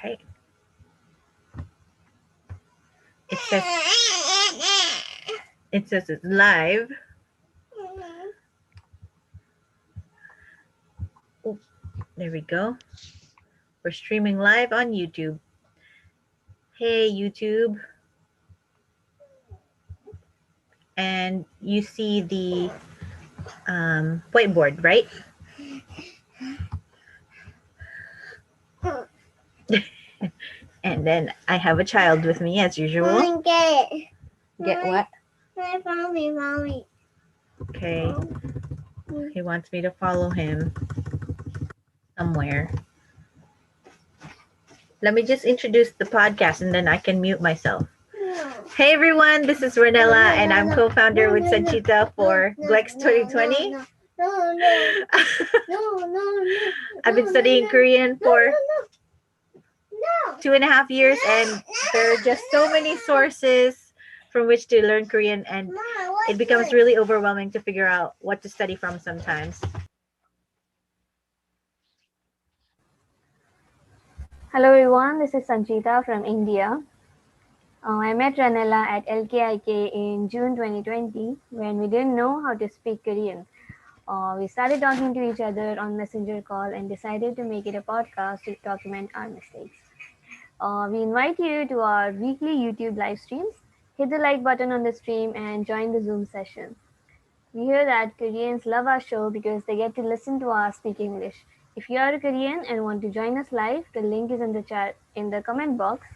Okay. It says it's live. Oh, there we go. We're streaming live on YouTube. Hey, YouTube. And you see the whiteboard, right? And then I have a child with me as usual. Get what? Mommy. Okay. He wants me to follow him somewhere. Let me just introduce the podcast and then I can mute myself. Hey everyone, this is Renella and I'm co-founder with Sanchita for GLEx2020. I've been studying Korean for 2.5 years and there are just so many sources from which to learn Korean and it becomes really overwhelming to figure out what to study from sometimes. Hello everyone, this is Sanchita from India. I met Ranella at LKIK in June 2020 when we didn't know how to speak Korean. We started talking to each other on Messenger call and decided to make it a podcast to document our mistakes. We invite you to our weekly YouTube live streams. Hit the like button on the stream and join the Zoom session. We hear that Koreans love our show because they get to listen to us speak English. If you are a Korean and want to join us live, the link is in the chat in the comment box.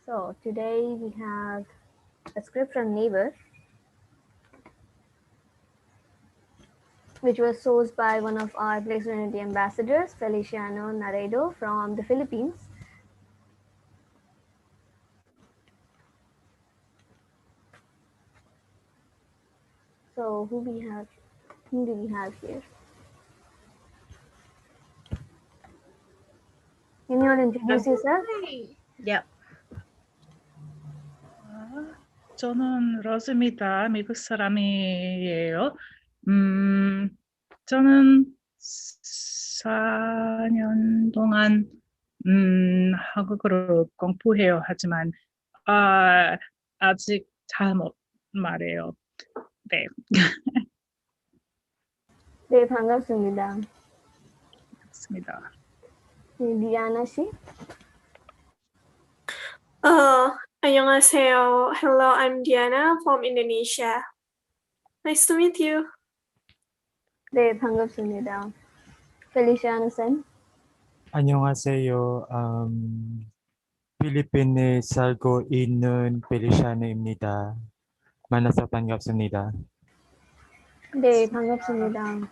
So today we have a script from Neighbor, which was sourced by one of our GLEx2020 ambassadors, Feliciano Naredo from the Philippines. So who do we have here? Can you all introduce yourself? Yep. 저는 러즈입니다. 미국 사람이에요. 저는 4년 동안 한국어로 공부해요. 하지만 아직 잘 못 말해요. 네. 네, 반갑습니다. 맞습니다. 디아나 씨? 안녕하세요. Hello, I'm Diana from Indonesia. Nice to meet you. 네, 반갑습니다. Feliciano Sen? 안녕하세요. 필리핀에 살고 있는 펠리샤노입니다. 만나서 반갑습니다. 네, 반갑습니다.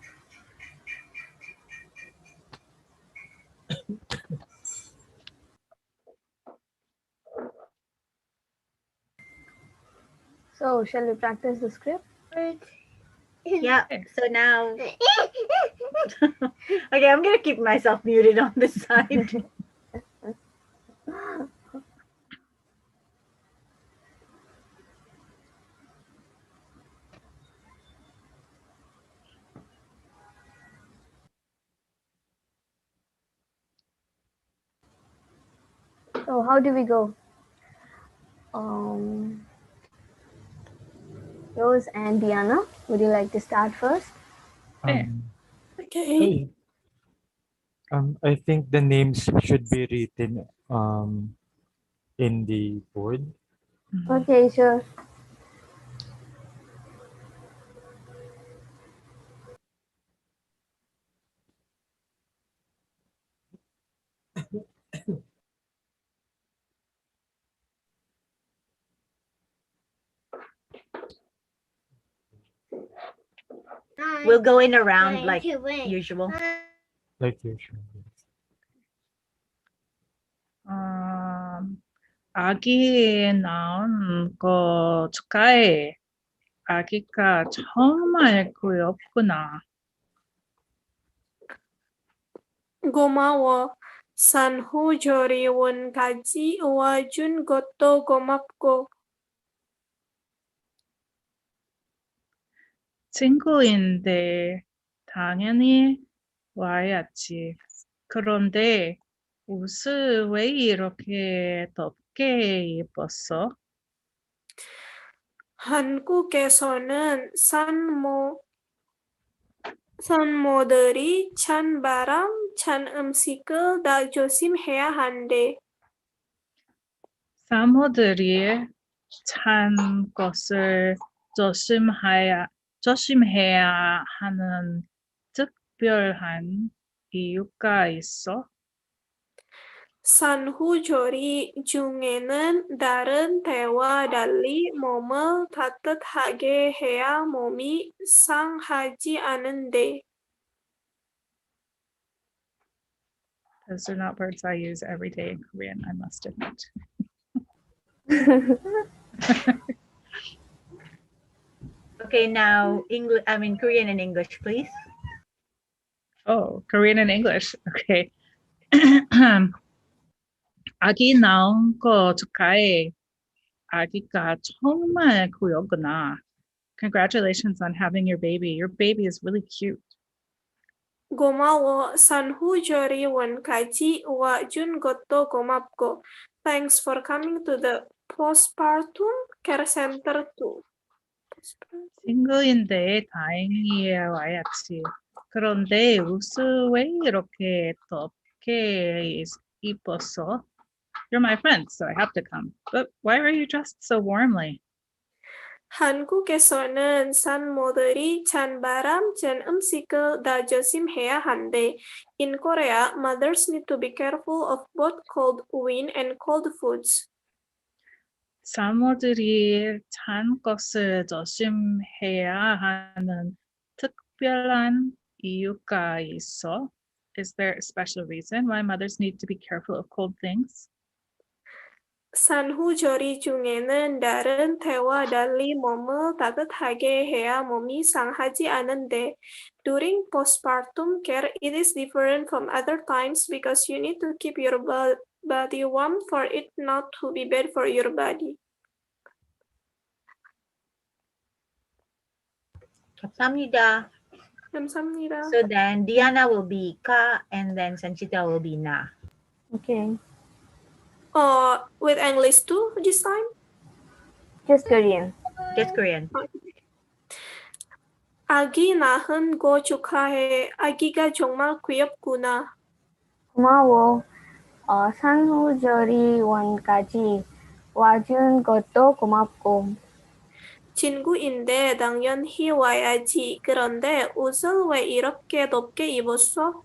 So, shall we practice the script? Yeah, so now okay, I'm gonna keep myself muted on this side. So, how do we go? Rose and Diana, would you like to start first? Okay. Hey. I think the names should be written in the board. Okay, sure. We'll go in around like usual. Like usual. 아기 낳은 거 축하해. 아기가 정말 귀엽구나. 고마워. 산후 조리원까지 와준 것도 고맙고. 친구인데 당연히 와야지. 그런데 옷을 왜 이렇게 덥게 입었어? 한국에서는 산모들이 찬 바람, 찬 음식을 다 조심해야 한대. 사모들이 찬 것을 조심해야 하는 특별한 이유가 있어? 산후조리 중에는 다른 때와 달리 몸을 따뜻하게 해야 몸이 상하지 않은데. Those are not words I use every day in Korean, I must admit. Okay, now Korean and English, please. Oh, Korean and English. Okay. 아기 나온 거 축하해. 아기가 정말 귀엽구나. Congratulations on having your baby. Your baby is really cute. 고마워. 산후조리 원까지 와준 것도 고맙고. Thanks for coming to the postpartum care center too. 친구인데 다행히 와야지. 그런데 옷을 왜 이렇게 덥게 입었어? You're my friend, so I have to come. But why are you dressed so warmly? 한국에서는 산모들이 찬 바람, 찬 음식을 다 조심해야 한대. In Korea, mothers need to be careful of both cold wind and cold foods. 산모들이 찬 것을 조심해야 하는 특별한 이유가 있어? Is there a special reason why mothers need to be careful of cold things? 산후조리 중에는 다른 때와 달리 몸을 따뜻하게 해야 몸이 상하지 않은데. During postpartum care, it is different from other times because you need to keep your body warm for it not to be bad for your body. 감사합니다. 감사합니다. So then Diana will be ka and then Sanchita will be na. Okay, With English too this time? just Korean. Just Korean. 아기 낳은 거 축하해. 아기가 정말 귀엽구나. 고마워. 산후조리 원까지 와준 것도 고맙고. 친구인데 당연히 와야지. 그런데 옷을 왜 이렇게 덥게 입었어?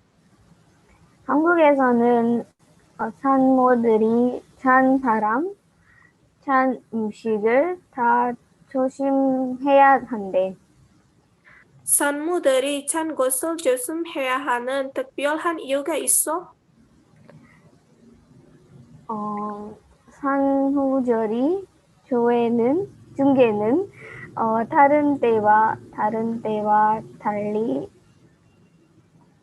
한국에서는 산모들이 찬 바람, 찬 음식을 다 조심해야 한대. 산모들이 찬 것을 조심해야 하는 특별한 이유가 있어? 산후조리 중에는 다른 때와 달리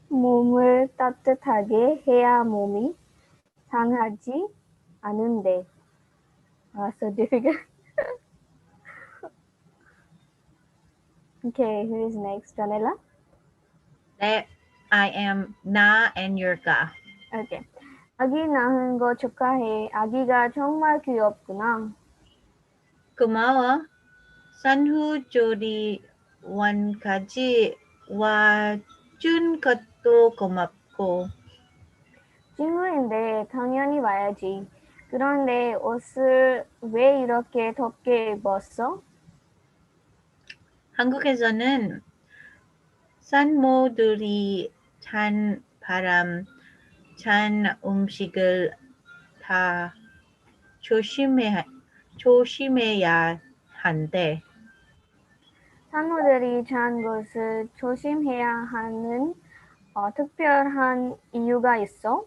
몸을 따뜻하게 해야 몸이 상하지 않은데. So difficult. Okay, who is next? Janela? I am na and you're ka. Okay. 아기 낳은 거 축하해. 아기가 정말 귀엽구나. 고마워. 산후조리 원까지 와준 것도 고맙고. 친구인데 당연히 와야지. 그런데 옷을 왜 이렇게 덥게 입었어? 한국에서는 산모들이 찬 바람, 찬 음식을 다 조심해야 한대. 산모들이 찬 것을 조심해야 하는 특별한 이유가 있어?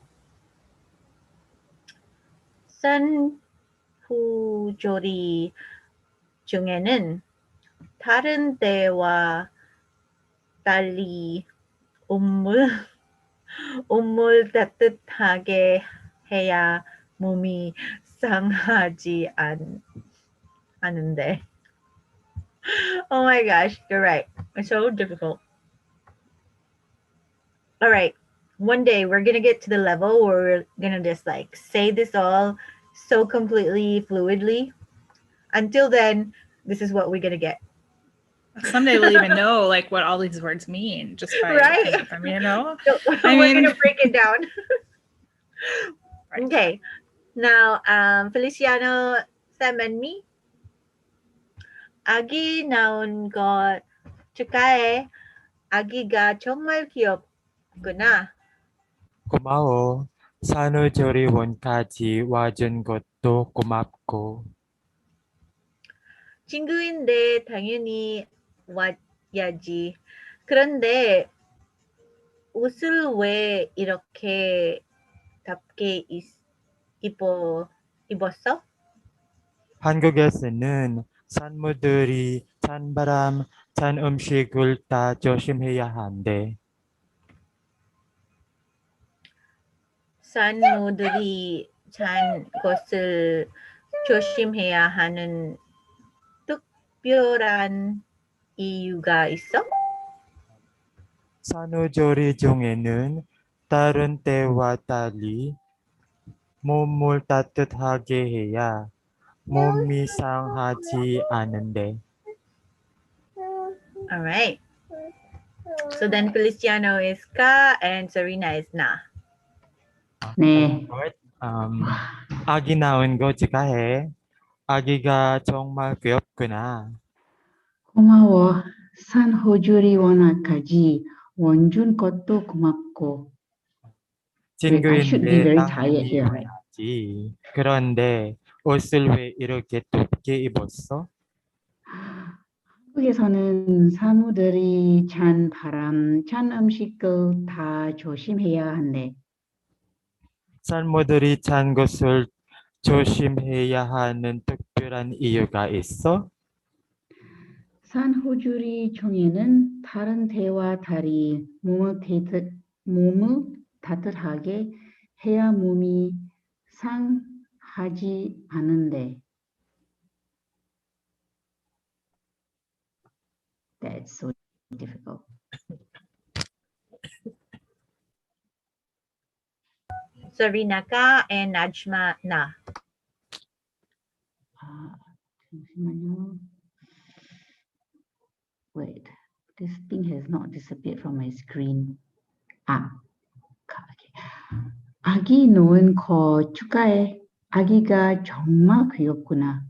산후조리 중에는 다른 때와 달리 옷물 따뜻하게 해야 몸이 상하지 않은데. Oh my gosh, you're right. It's so difficult. All right, one day we're gonna get to the level where we're gonna just like say this all so completely fluidly. Until then, this is what we're gonna get. Someday we'll even know like what all these words mean just by Right? looking at them, you know? So I we're mean- gonna break it down. Right. Okay. Now, Feliciano, Sam, and me. 아기 나온 거 축하해. 아기가 정말 귀엽구나. 고마워. 산후조리원까지 와준 것도 고맙고. 친구인데 당연히 와야지. 그런데 옷을 왜 이렇게 덥게 입었어? 한국에서는 산모들이 찬바람, 찬 음식을 다 조심해야 한대. 산모들이 찬 것을 조심해야 하는 특별한 이유가 있어? 산후조리 중에는 다른 때와 달리 몸을 따뜻하게 해야 몸이 상하지 않은데. All right. So then Feliciano is ka and Serena is na. 네. 아기 낳은 거 축하해. 아기가 정말 귀엽구나. 고마워. 산호주리 원화까지 원준 것도 고맙고. I should be 친구인데 very tired 당연히 here, right? 와야지. 그런데 옷을 왜 이렇게 덥게 입었어? 한국에서는 사무들이 찬 바람, 찬 음식을 다 조심해야 한대. 산모들이 찬 것을 조심해야 하는 특별한 이유가 있어? 산호주리 중에는 다른 때와 달리 몸을 따뜻하게 해야 몸이 상하지 않은데. That's so difficult. Serena ka and Najma na. 잠시만요. Wait, this thing has not disappeared from my screen. Okay. 아기 놓은 거 축하해. 아기가 정말 귀엽구나.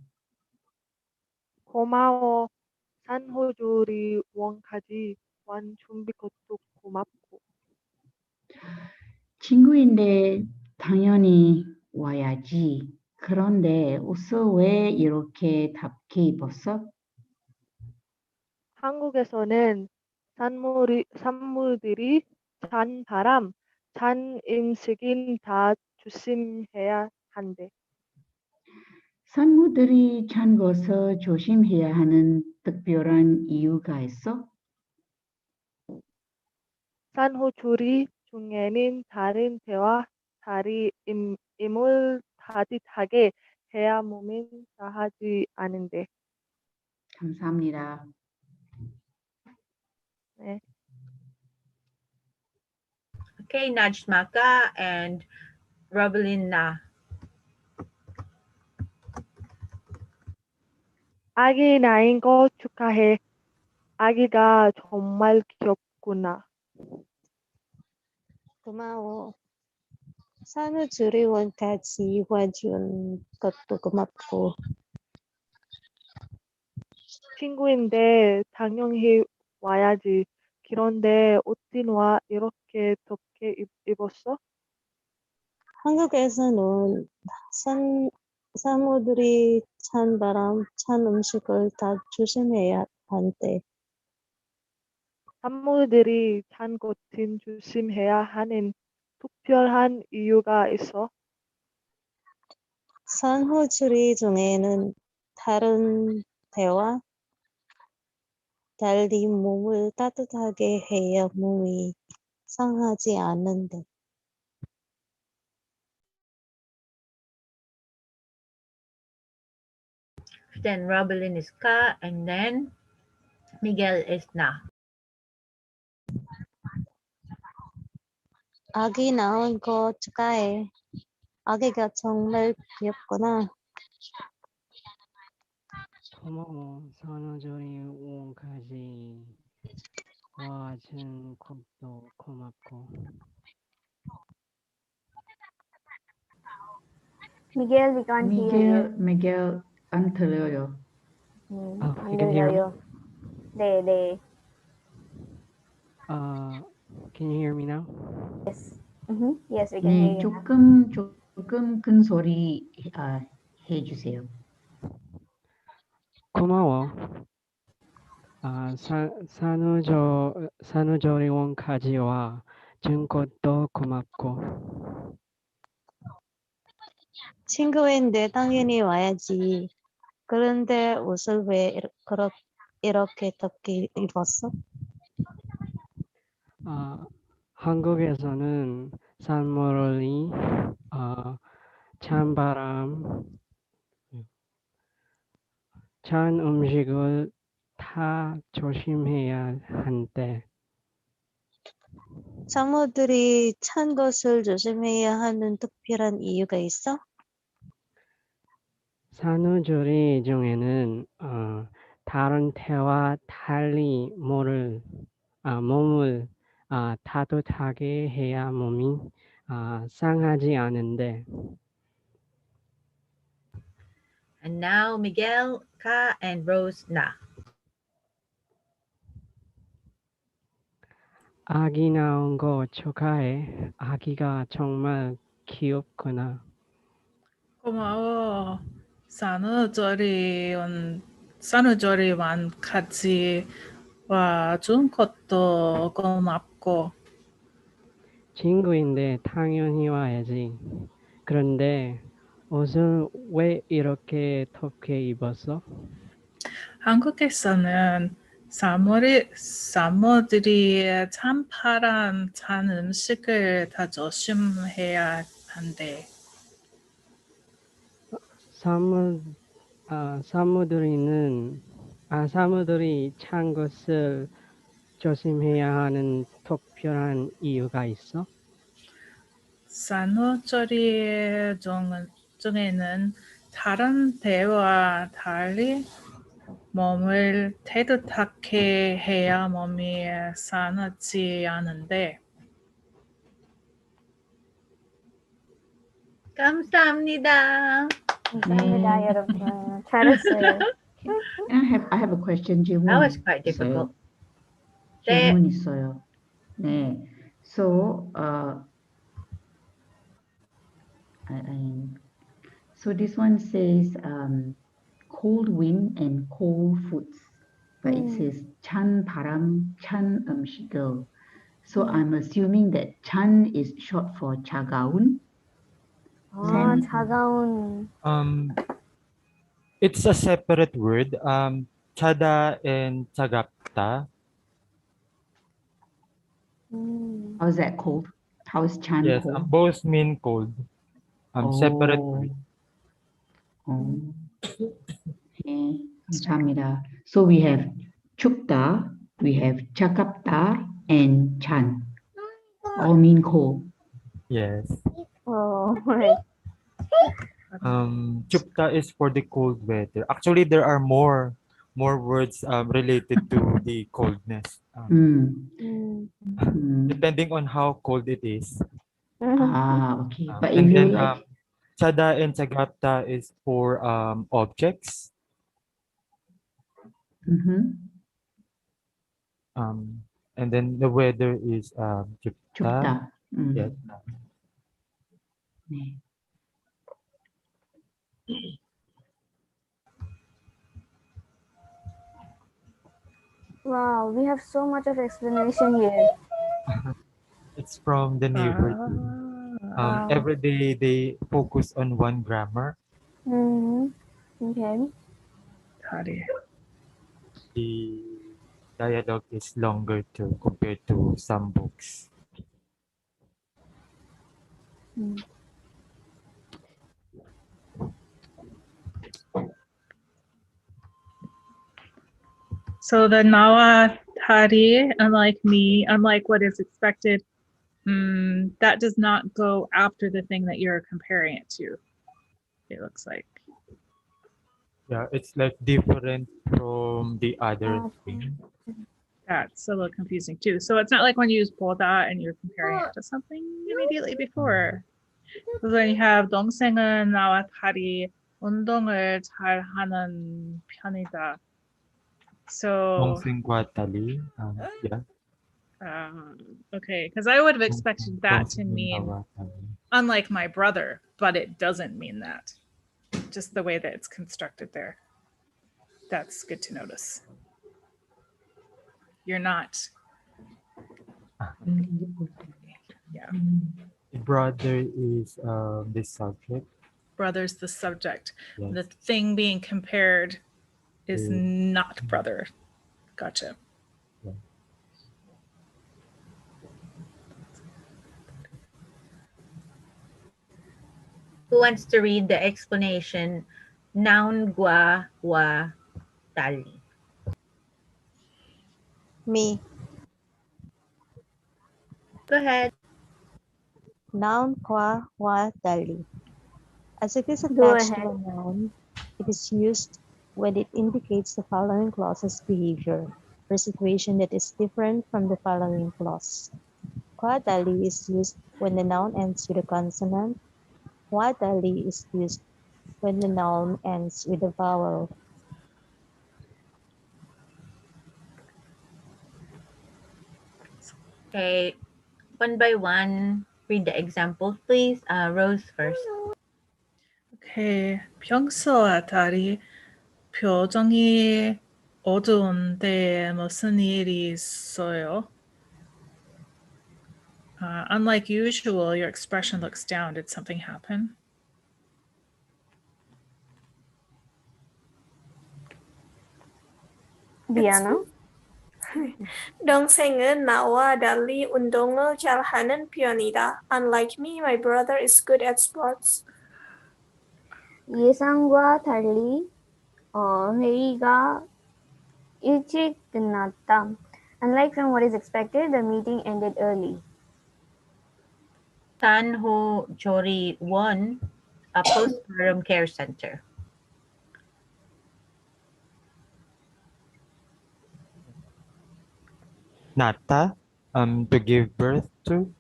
고마워. 산후조리 원까지 완 준비 것도 고맙고. 친구인데 당연히 와야지. 그런데 옷을 왜 이렇게 덥게 입었어? 한국에서는 산모들이 찬 바람, 찬 음식은 다 조심해야 한대. 산모들이 찬 것을 조심해야 하는 특별한 이유가 있어? 산후조리 중에는 다른 때와 달리 임을 따뜻하게 해야 몸이 상하지 않은데. 감사합니다. 네. Okay, Najma ka and Robelin na. 아기 낳은 거 축하해. 아기가 정말 귀엽구나. 고마워. 산후조리원까지 와준 것도 고맙고. 친구인데 당연히 와야지. 그런데 옷은 와 이렇게 덥게 입었어? 한국에서는 산모들이 찬 바람, 찬 음식을 다 조심해야 한대. 산모들이 찬 것은 조심해야 하는 특별한 이유가 있어? 산후조리 중에는 다른 때와 달리 몸을 따뜻하게 해야 몸이 상하지 않는데. Then Robelin is ka and then Miguel is na. 아기 나온 거 축하해. 아기가 정말 귀엽구나. 고마워. 산후조리 원까지 와준 것도 고맙고. Miguel, we can't hear you. Miguel 안 들려요. Oh, 안 you can hear me? 들려요. 네. Can you hear me now? Yes. Yes, we can hear 네, you now. 조금 큰 소리 해주세요. 고마워. 산후조리원까지 와준 것도 고맙고. 친구인데 당연히 와야지. 그런데 옷을 왜 이렇게 덥게 입었어? 한국에서는 산모들이 찬바람, 찬 음식을 다 조심해야 한대. 산모들이 찬 것을 조심해야 하는 특별한 이유가 있어? 산후조리 중에는 다른 태와 달리 몸을 따뜻하게 해야 몸이 상하지 않은데. And now Miguel, Ka, and Rose Na. 아기 나온 거 축하해. 아기가 정말 귀엽구나. 고마워. 산후조리원 같이 와준 것도 고맙고. 친구인데 당연히 와야지. 그런데 옷은 왜 이렇게 덥게 입었어? 한국에서는 사모들이 찬바람, 찬 음식을 다 조심해야 한대. 사무들이 찬 것을 조심해야 하는 특별한 이유가 있어? 산후조리 중에는 다른 때와 달리 몸을 따뜻하게 해야 몸이 상하지 않은데. 감사합니다. 감사합니다, 여러분. 잘했어요. I have a question. That was quite difficult. 질문 있어요. 네. So, so this one says cold wind and cold foods, but it says 찬 바람, 찬 음식을. So I'm assuming that 찬 is short for 차가운. 차가운. It's a separate word. 차다 and 차갑다. How is that cold? How is 찬 Yes, cold? both mean cold. Separate word. 네, 감사합니다. So we have 춥다, we have 차갑다, and 찬. All mean cold. Yes. Oh, right. 춥다 is for the cold weather. Actually, there are more words related to the coldness. Depending on how cold it is. Okay. But if And you then like, chada and chagapta is for objects. And then the weather is 춥다. 춥다. Yes. 네. Wow, we have so much of explanation here. It's from the neighbor. Every day they focus on one grammar. Okay. The dialogue is longer too compared to some books. So the Nawa Tari, unlike me, unlike what is expected, That does not go after the thing that you're comparing it to. It looks like. Yeah, it's like different from the other thing. That's a little confusing too. So it's not like when you use 보다 and you're comparing it to something immediately before. Because when you have 동생은 나와 달리 운동을 잘 하는 편이다. So 동생과 달리, yeah. Okay, because I would have expected that to 동생은 mean 나와 달리. unlike my brother, but it doesn't mean that. Just the way that it's constructed there. That's good to notice. You're not. Yeah. Brother is the subject. Brother's the subject. Yes. The thing being compared is not brother. Gotcha. Yeah. Who wants to read the explanation? Naun과 wa 달리. Me. Go ahead. Naun과 wa 달리. As it is Go attached to ahead. a noun, it is used when it indicates the following clause's behavior or situation that is different from the following clause. Qua 달리 is used when the noun ends with a consonant. Wa 달리 is used when the noun ends with a vowel. Okay, one by one, read the examples, please. Rose first. Okay. 평소와 달리 표정이 어두운데 무슨 일이 있어요? Unlike usual, your expression looks down. Did something happen? Diana? 동생은 나와 달리 운동을 잘하는 편이다. Unlike me, my brother is good at sports. 예상과 달리 회의가 일찍 끝났다. Unlike from what is expected, the meeting ended early. Sanho Chori 1, a postpartum care center. Nata, to give birth to.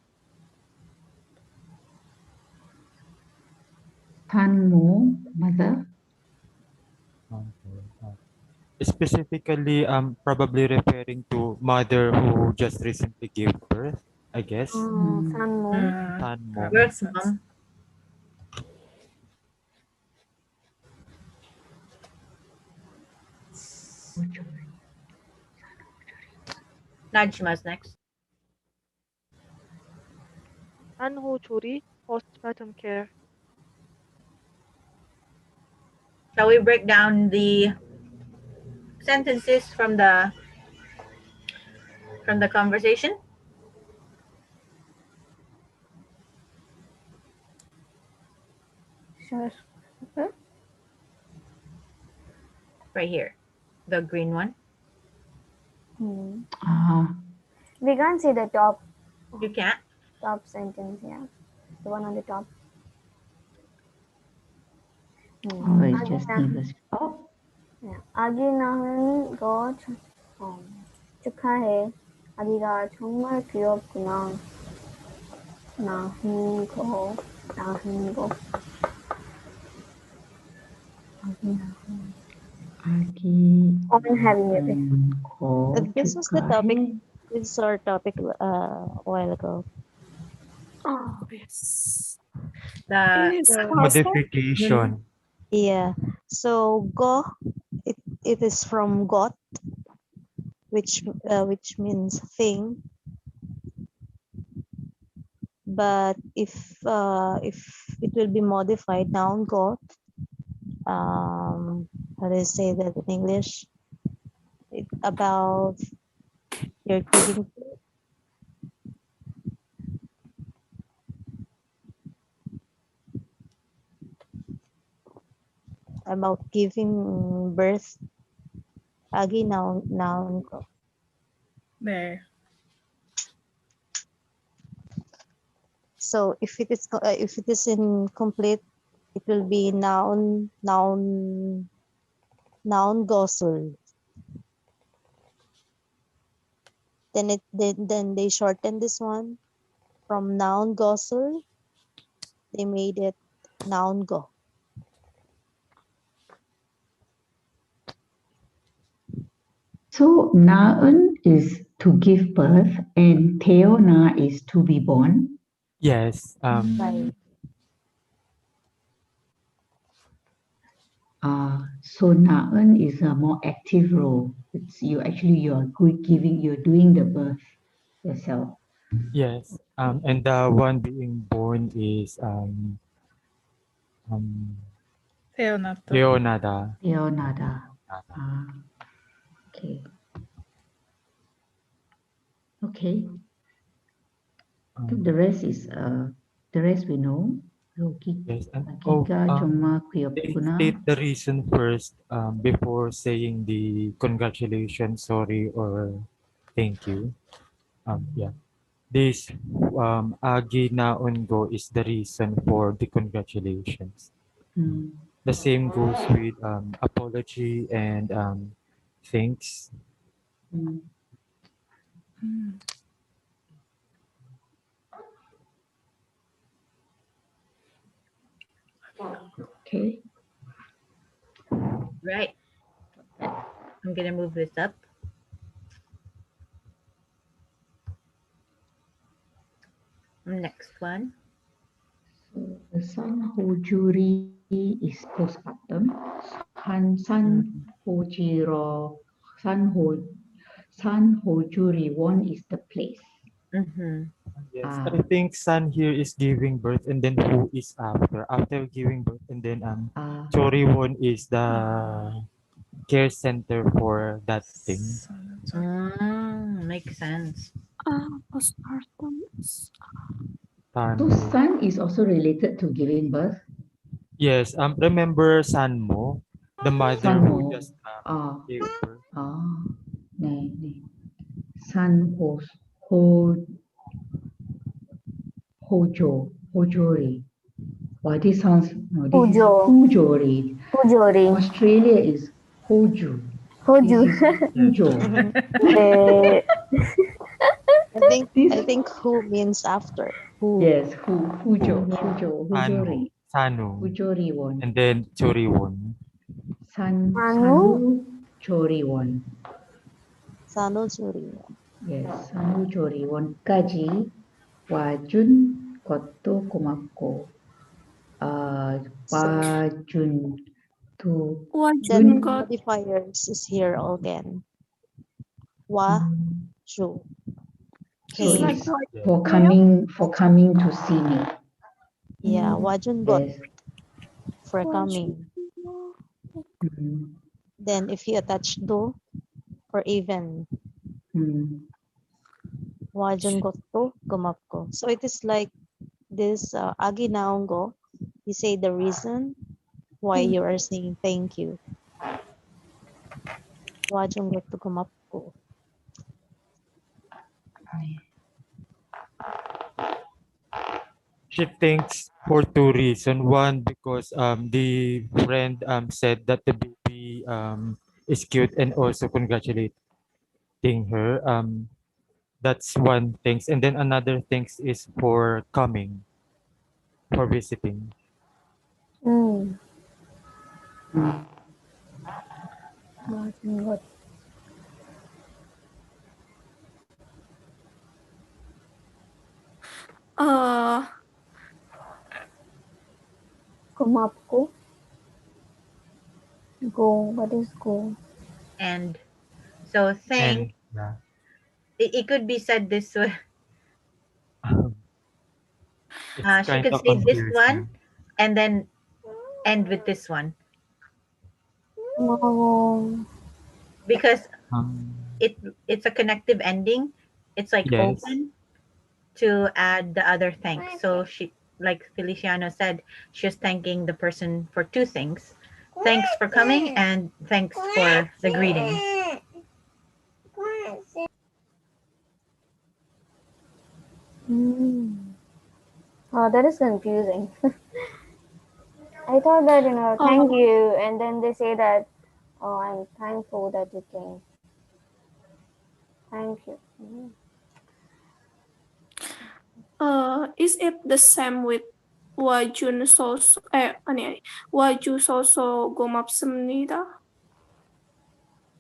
Tanmo, mother. Specifically, probably referring to mother who just recently gave birth, I guess. 산모. Tanmo. Birth mom. Najma's next. 산후조리, postpartum care. Shall we break down the sentences from the conversation? Sure. Right here, the green one. We can't see the top You can't. sentence, yeah. The one on the top. Oh, it's just English. Oh, 아기 낳은 거 축하해. 아기가 정말 귀엽구나. 낳은 거. Aki. I'm having it. This was the topic. This is our topic a while ago. Oh, yes. The Modification. Yeah. So go, it is from got, which means thing. But if it will be modified, noun got. How do I say that in English? About your giving. About giving birth. Agi noun ko. There. So if it is incomplete, it will be noun gosul. Then they shortened this one from noun gosul. They made it noun go. So naun is to give birth and teona is to be born. Yes. Right. So naun is a more active role. It's you're doing the birth yourself. Yes. And the one being born is 태어났다. Leonada. Teonada. Okay. Okay. The rest is the rest we know. Yes. And Giga Jongma they Kuyopuna. state the reason first before saying the congratulations, sorry, or thank you. Yeah. This agi na ungo is the reason for the congratulations. The same goes with apology and thanks. Okay. Right. I'm gonna move this up. Next one. The San Hojuri is postpartum. San Hojiro, San Hojuri one is the place. Yes, I think San here is giving birth, and then who is after giving birth, and then Choriwon is the care center for that thing. Makes sense. Postpartum. So San is also related to giving birth. Yes, remember Sanmo, the mother who just gave birth. 네. San Hojori. Wow, this sounds this is Hujori. Australia is Hoju. Hoju. This is Hujo. I think who means after. Who? Yes, Hujori. Sanu. Hujoriwon. And then Choriwon. Sanu Choriwon. Sanu Choriwon. Yes, Sanu Choriwon까지 와준 것도 고맙고 와준 두 Then modifiers is here again. Ju. So it's for coming to see me. Yeah, wajun got Yes. for coming. Then if you attach do or even wajun got to gumapko. So it is like this agi naongo. You say the reason why you are saying thank you. Wajun got to gumapko. She thinks for two reasons. One, because the friend said that the baby is cute, and also congratulating her. That's one thing. And then another thing is for coming, for visiting. Kumapko. Go. What is go? And so thank. It could be said this way. She could say this one and then end with this one. Because it's a connective ending. It's like open to add the other thanks. So she, like Feliciano said, she was thanking the person for two things. Thanks for coming and thanks for the greeting. That is confusing. I thought that, thank you, and then they say that, oh, I'm thankful that you came. Thank you. Is it the same with 와주소서 아니 와주소서 고맙습니다?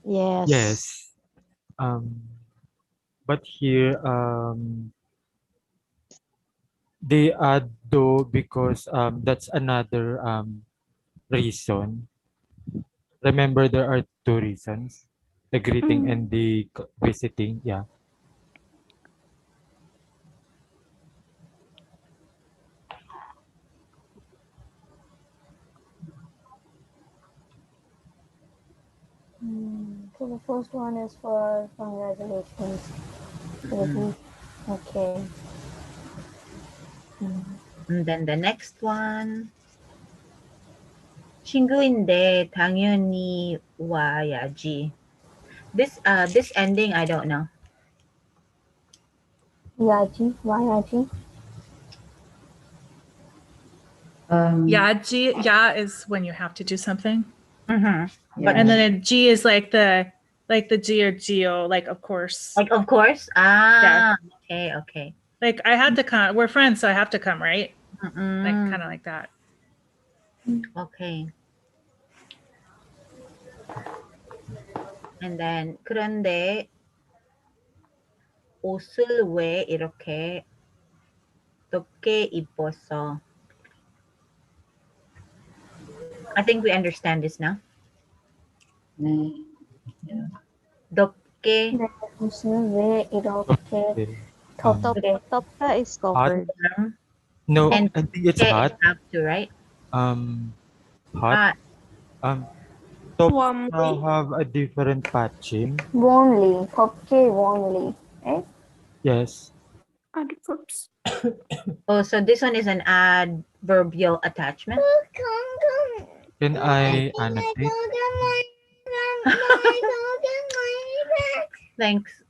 Yes. Yes. But here, they add do because that's another reason. Remember, there are two reasons: the greeting and the visiting. Yeah. So the first one is for congratulations. Okay. And then the next one. 친구인데 당연히 와야지. This ending I don't know. Yaji, why Yaji? Ya is when you have to do something. Mm-hmm. And then a G is like the G or Geo, like of course. Like of course? Yeah. Okay. Like I had to come. We're friends, so I have to come, right? Mm-mm. Like kind of like that. Okay. And then 그런데 옷을 왜 이렇게 덥게 입었어? I think we understand this now. 네. Yeah. 덥게 옷을 왜 이렇게 덥게? Topta is covered. No, and I think it's it hot. have to, right? Hot. Top Warmly. have a different patching. Warmly, 덥게 warmly, right? Yes. Adverbs. Oh, so this one is an adverbial attachment. Can I annotate? Thanks.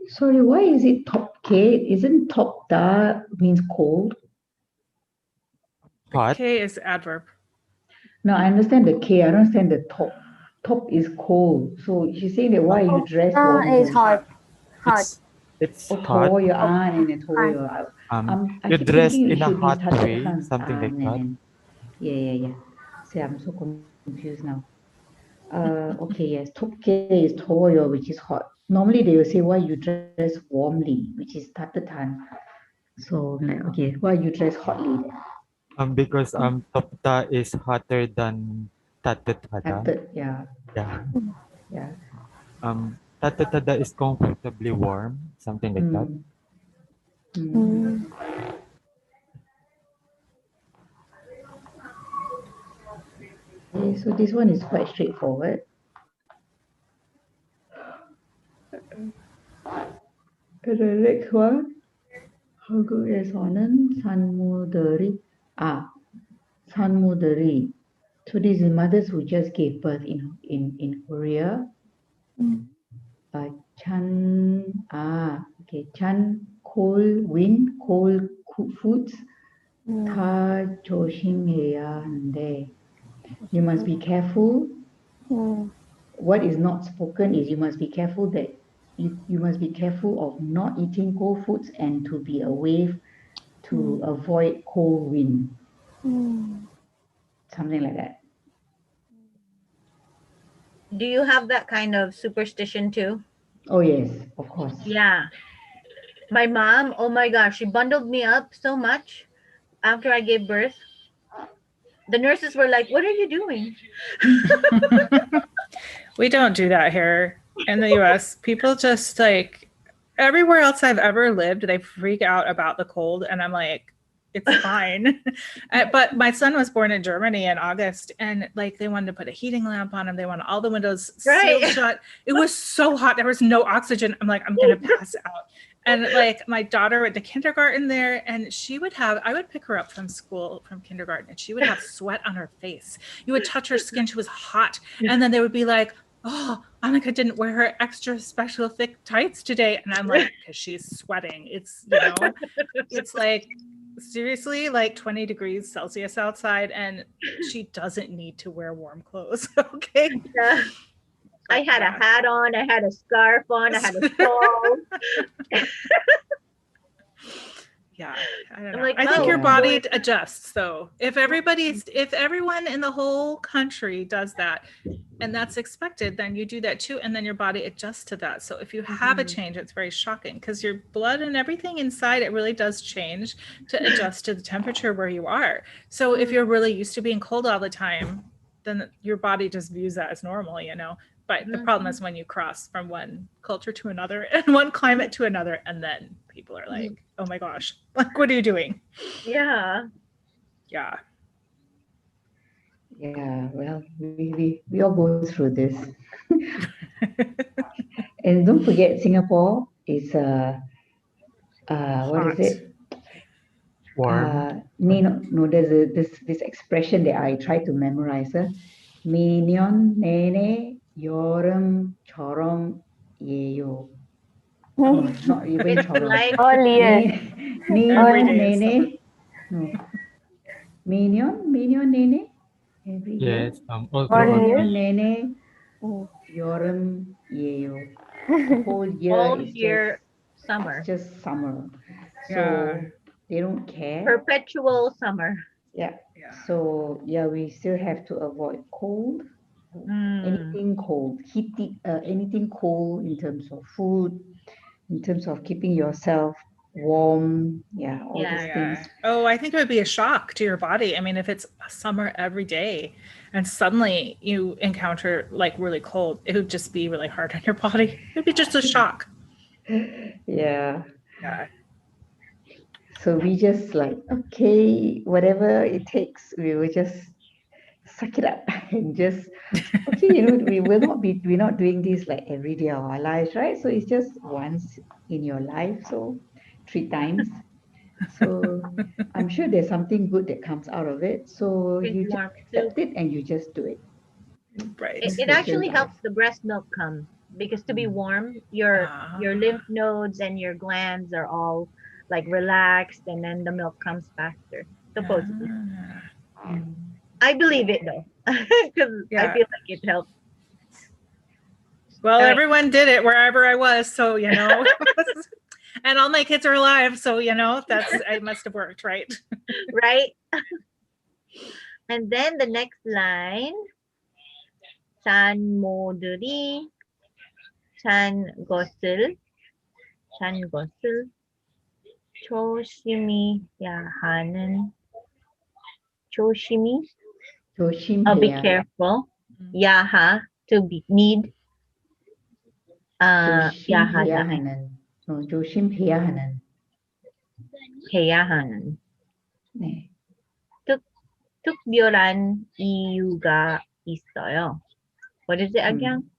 Sorry, why is it top K? Isn't top da means cold? Hot. K is adverb. No, I understand the K. I don't understand the top. Top is cold. So she's saying that why you dress warmly? Is hot. It's Oh, hot. toyo and then toyo. You keep dress thinking it in a should be hot started way, from something like and that. then- Yeah. See, I'm so confused now. Okay, yes. Topke is toyo, which is hot. Normally they will say why you dress warmly, which is tatatan. So like, okay, why you dress hotly? Because topta is hotter than tatatada. Tatut, yeah. Yeah. Tatatada is comfortably warm, something like that. Okay, so this one is quite straightforward. The next one, 한국에서는 산모들이 산모들이. So these are mothers who just gave birth in Korea. 찬 cold wind, cold foods 다 조심해야 하는데. You must be careful. What is not spoken is you must be careful that you must be careful of not eating cold foods and to be away to avoid cold wind. Something like that. Do you have that kind of superstition too? Oh yes, of course. Yeah. My mom, oh my gosh, she bundled me up so much after I gave birth. The nurses were like, "What are you doing?" We don't do that here in the US. People just like everywhere else I've ever lived, they freak out about the cold. And I'm like, it's fine. But my son was born in Germany in August, and like they wanted to put a heating lamp on him. They wanted all the windows sealed shut. It was so hot. There was no oxygen. I'm like, I'm gonna pass out. And like my daughter went to kindergarten there, and I would pick her up from school, from kindergarten, and she would have sweat on her face. You would touch her skin, she was hot. And then they would be like, oh, Annika didn't wear her extra special thick tights today. And I'm like, because she's sweating. It's, it's like, seriously, like 20 degrees Celsius outside, and she doesn't need to wear warm clothes. Okay. Yeah. I had a hat on, I had a scarf on, I had a shawl. Yeah, I don't know. Like, I think your yeah. body adjusts though. If everyone in the whole country does that, and that's expected, then you do that too, and then your body adjusts to that. So if you have a change, it's very shocking because your blood and everything inside, it really does change to adjust to the temperature where you are. So if you're really used to being cold all the time, then your body just views that as normal, But the problem is when you cross from one culture to another and one climate to another, and then people are like, oh my gosh, like, what are you doing? Yeah. Yeah. Yeah, well, we all go through this. And don't forget, Singapore is what is Hot. it? Warm. No, there's this expression that I try to memorize. 매년 내내 여름처럼 예요. No, not even It's 처럼. like All year. Every 매년 day is summer. 내내. No. 매년 내내. Every year. Yes. All All throughout year. 매년 내내 Mm. 여름이에요. The whole year all is year summer. just summer. So Yeah. they don't care. Perpetual summer. Yeah. Yeah. So yeah, we still have to avoid cold. Anything cold, anything cold in terms of food, in terms of keeping yourself warm. Yeah, all these Yeah. things. Oh, I think it would be a shock to your body. I mean, if it's summer every day and suddenly you encounter like really cold, it would just be really hard on your body. It'd be just a shock. Yeah. Yeah. So we just like, okay, whatever it takes, we will just suck it up and just, okay, we're not doing this like every day of our lives, right? So it's just once in your life, so 3 times. So I'm sure there's something good that comes out of it. So Drink you just warm accept soup. it and you just do it. Right. It actually helps the breast milk come because to be warm, your lymph nodes and your glands are all like relaxed, and then the milk comes faster. Supposedly, I believe it though, because I Yeah. feel like it helps. Well, All right. everyone did it wherever I was. So, and all my kids are alive. So, it must have worked, right? Right? And then the next line, 산모들이 찬 것을 조심해야 하는 조심히 be 조심해야 careful. 야하 to be need. 조심해야 야하다. 하는. 조심해야 하는. 해야 하는. 네. 특별한 이유가 있어요. What is it again?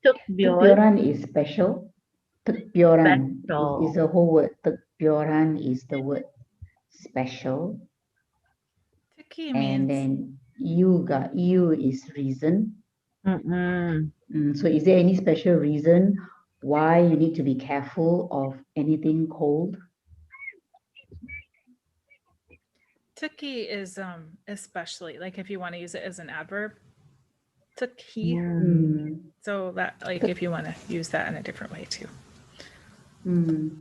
특별한 is special. 특별한 Special. is a whole word. 특별한 is the word special. Tiki And means then you is reason. So is there any special reason why you need to be careful of anything cold? Tiki is especially like if you want to use it as an adverb. Tiki. So that like if you want to use that in a different way too.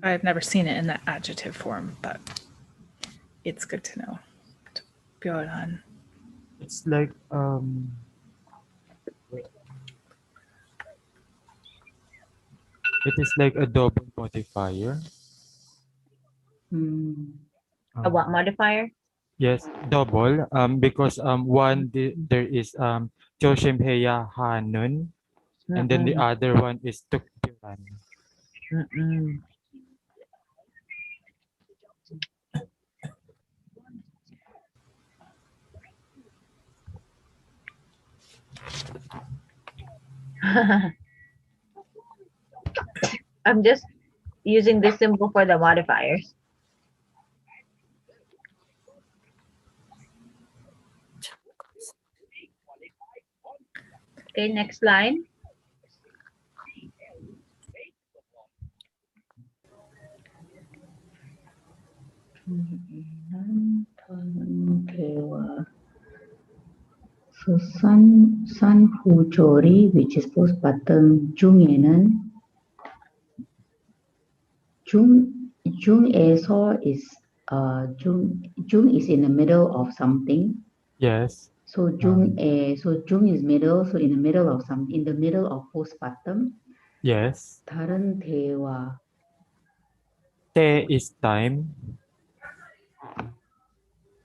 I've never seen it in that adjective form, but it's good to know. 특별한. It's like it is like a double modifier. A what modifier? Yes, double. Because one there is 조심해야 하는, and then the other one is 특별한. I'm just using this symbol for the modifiers. Okay, next line. So San Hu Chori, which is postpartum Jung에는 Jung에서 is Jung is in the middle of something. Yes. So Jung is middle. So in the middle of postpartum. Yes. 다른 대화. Te is time.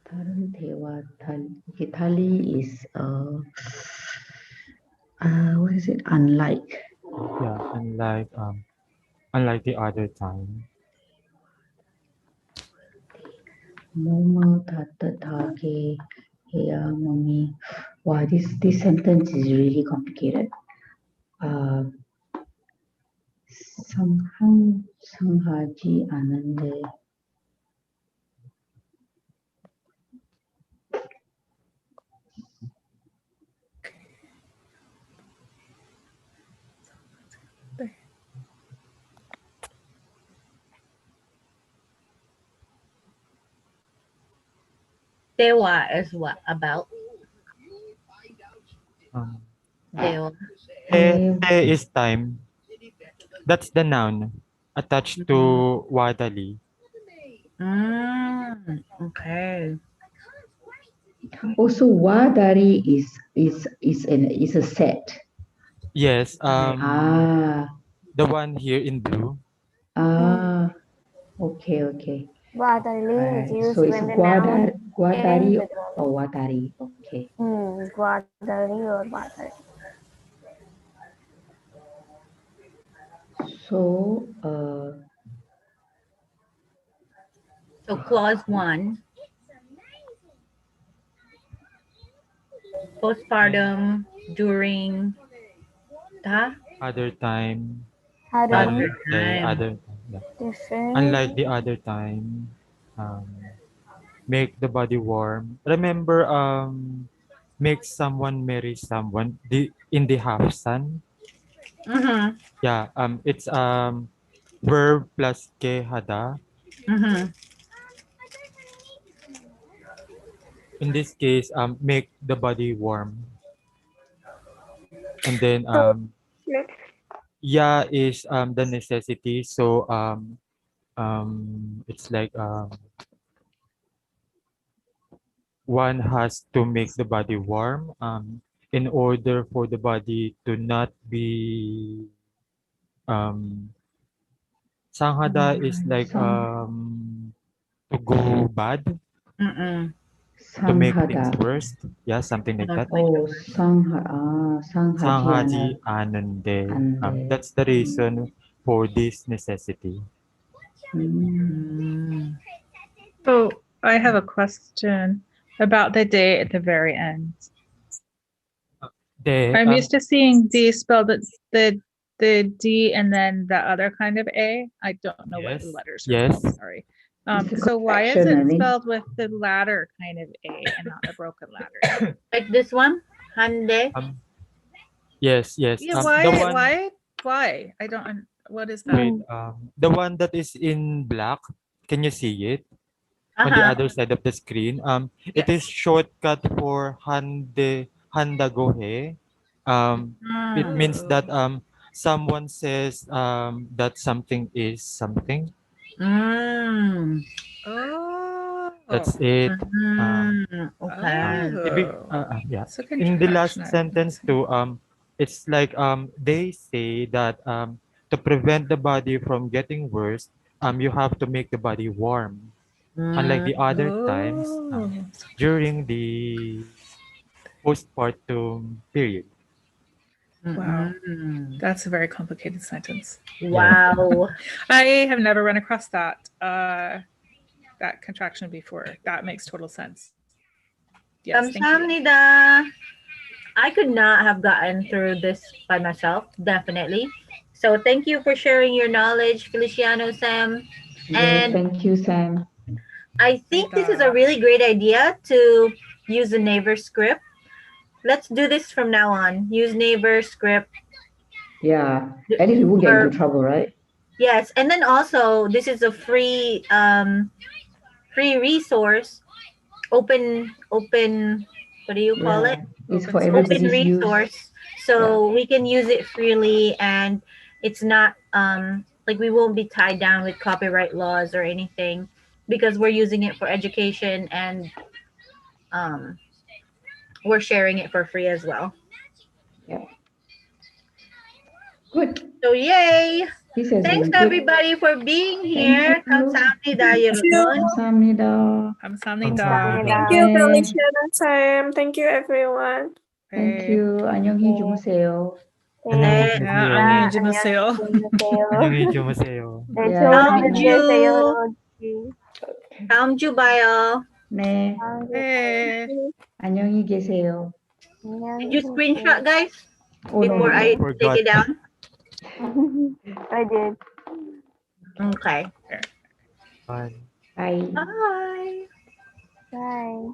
다른 대화 달리 is what is it? Unlike. Yeah, unlike the other time. 뭐뭐 따뜻하게 해야 몸이. Wow, this sentence is really complicated. 상하지 않은데. Dewa is what about? Dewa. Te is time. That's the noun attached to wadali. Okay. Also, wadari is a set. Yes. The one here in blue. Okay. Wadali is used So it's when the noun guadari ends with or wadari. Okay. Guadali or Wadali. So clause 1. Postpartum, during, other time. Other time. different. Unlike the other time, make the body warm. Remember, make someone marry someone in the half sun. Yeah. It's verb plus ke hada. In this case, make the body warm. And then yeah is the necessity. So it's like one has to make the body warm in order for the body to not be sanghada is like to go bad, to make things worse. Yeah, something like that. Sanghaji anande. That's the reason for this necessity. So I have a question about the day at the very end. I'm used to seeing D spelled the D and then the other kind of A. I don't know what the letters are. Yes. Sorry. So why is it spelled with the latter kind of A and not the broken ladder? Like this one? Hande? Yes. Yeah, why? I don't. What is that? Wait, the one that is in black, can you see it? On the other side of the screen. It is shortcut for handagohe. It means that someone says that something is something. That's it. Yeah. In the last sentence too, it's like they say that to prevent the body from getting worse, you have to make the body warm. Unlike the other times during the postpartum period. Wow. That's a very complicated sentence. Wow. I have never run across that contraction before. That makes total sense. Yes, thank you. I could not have gotten through this by myself, definitely. So thank you for sharing your knowledge, Feliciano, Sam. Yes, And thank you, Sam. I think this is a really great idea to use the neighbor script. Let's do this from now on. Use neighbor script. Yeah, at least we won't get into Or trouble, right? yes, and then also this is a free resource, open what do you call it? Yeah, it's Open for source. Open everybody's use. resource. So we can use it freely, and it's not like we won't be tied down with copyright laws or anything because we're using it for education, and um we're sharing it for free as well. Yeah. Good. So yay! This has Thanks been good. everybody for being Thank here. you. 감사합니다, Thank you. 여러분. 감사합니다. 감사합니다. 감사합니다. Thank you, 네. Felicia and Sam. Thank you, everyone. Thank 네. you. 안녕히 주무세요. 안녕히 네, 주무세요. 안녕히 주무세요. 안녕히 주무세요. 네, 야, 좋은 다음 밤 주 되세요, 로지. 다음 주 봐요. 네. 네. 안녕히 계세요. Did you screenshot, guys, Oh, no, before no, I no. take it down? I did. Okay. Bye. Bye. Bye. Bye.